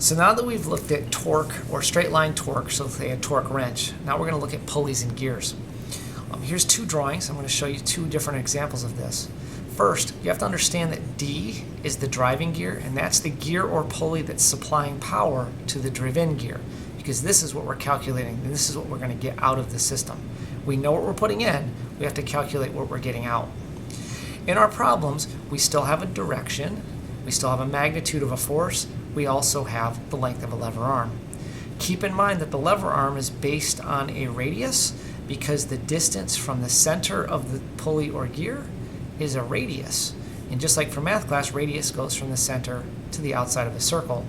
So now that we've looked at torque or straight line torque, so say a torque wrench, now we're going to look at pulleys and gears. Here's two drawings. I'm going to show you two different examples of this. First, you have to understand that D is the driving gear, and that's the gear or pulley that's supplying power to the driven gear, because this is what we're calculating, and this is what we're going to get out of the system. We know what we're putting in, we have to calculate what we're getting out. In our problems, we still have a direction, we still have a magnitude of a force, we also have the length of a lever arm. Keep in mind that the lever arm is based on a radius because the distance from the center of the pulley or gear is a radius. And just like for math class, radius goes from the center to the outside of a circle.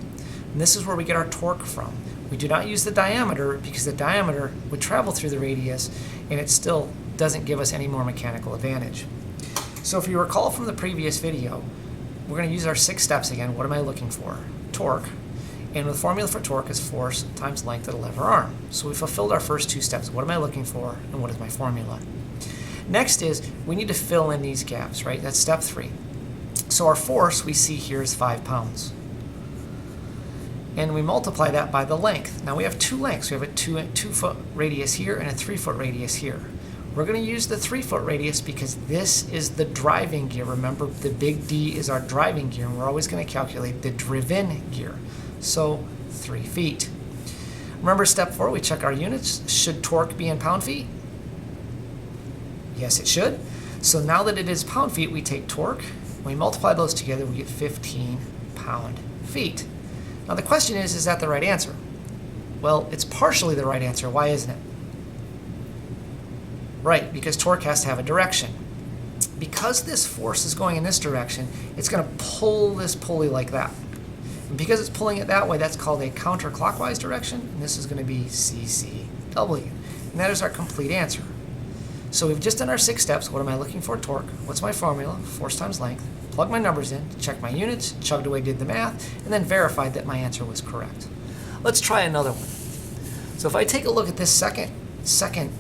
And this is where we get our torque from. We do not use the diameter because the diameter would travel through the radius and it still doesn't give us any more mechanical advantage. So if you recall from the previous video, we're going to use our 6 steps again. What am I looking for? Torque. And the formula for torque is force times length of the lever arm. So we fulfilled our first 2 steps. What am I looking for and what is my formula? Next is we need to fill in these gaps, right? That's step 3. So our force we see here is 5 pounds. And we multiply that by the length. Now we have 2 lengths. We have a 2-foot radius here and a 3-foot radius here. We're going to use the 3-foot radius because this is the driving gear. Remember, the big D is our driving gear, and we're always going to calculate the driven gear. So 3 feet. Remember step 4, we check our units. Should torque be in pound-feet? Yes, it should. So now that it is pound-feet, we take torque. When we multiply those together, we get 15 pound-feet. Now the question is that the right answer? Well, it's partially the right answer. Why isn't it? Right, because torque has to have a direction. Because this force is going in this direction, it's going to pull this pulley like that. And because it's pulling it that way, that's called a counterclockwise direction, and this is going to be CCW. And that is our complete answer. So we've just done our 6 steps. What am I looking for? Torque. What's my formula? Force times length. Plug my numbers in, check my units, chugged away, did the math, and then verified that my answer was correct. Let's try another one. So if I take a look at this second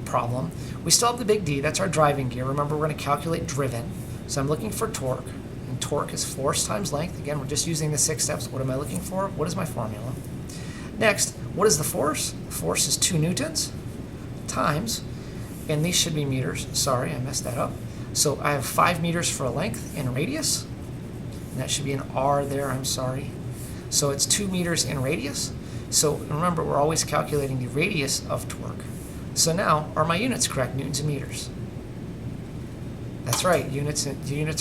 problem, we still have the big D, that's our driving gear. Remember, we're going to calculate driven. So I'm looking for torque, and torque is force times length. Again, we're just using the 6 steps. What am I looking for? What is my formula? Next, what is the force? The force is 2 newtons times, and these should be meters. Sorry, I messed that up. So I have 5 meters for a length in radius, and that should be an R there, I'm sorry. So it's 2 meters in radius. So remember, we're always calculating the radius of torque. So now, are my units correct, newtons and meters? That's right, units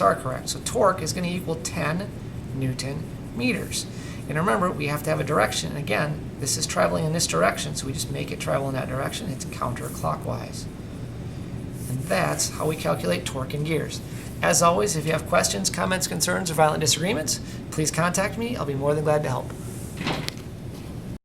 are correct. So torque is going to equal 10 Newton meters. And remember, we have to have a direction. And again, this is traveling in this direction, so we just make it travel in that direction. It's counterclockwise. And that's how we calculate torque in gears. As always, if you have questions, comments, concerns, or violent disagreements, please contact me. I'll be more than glad to help.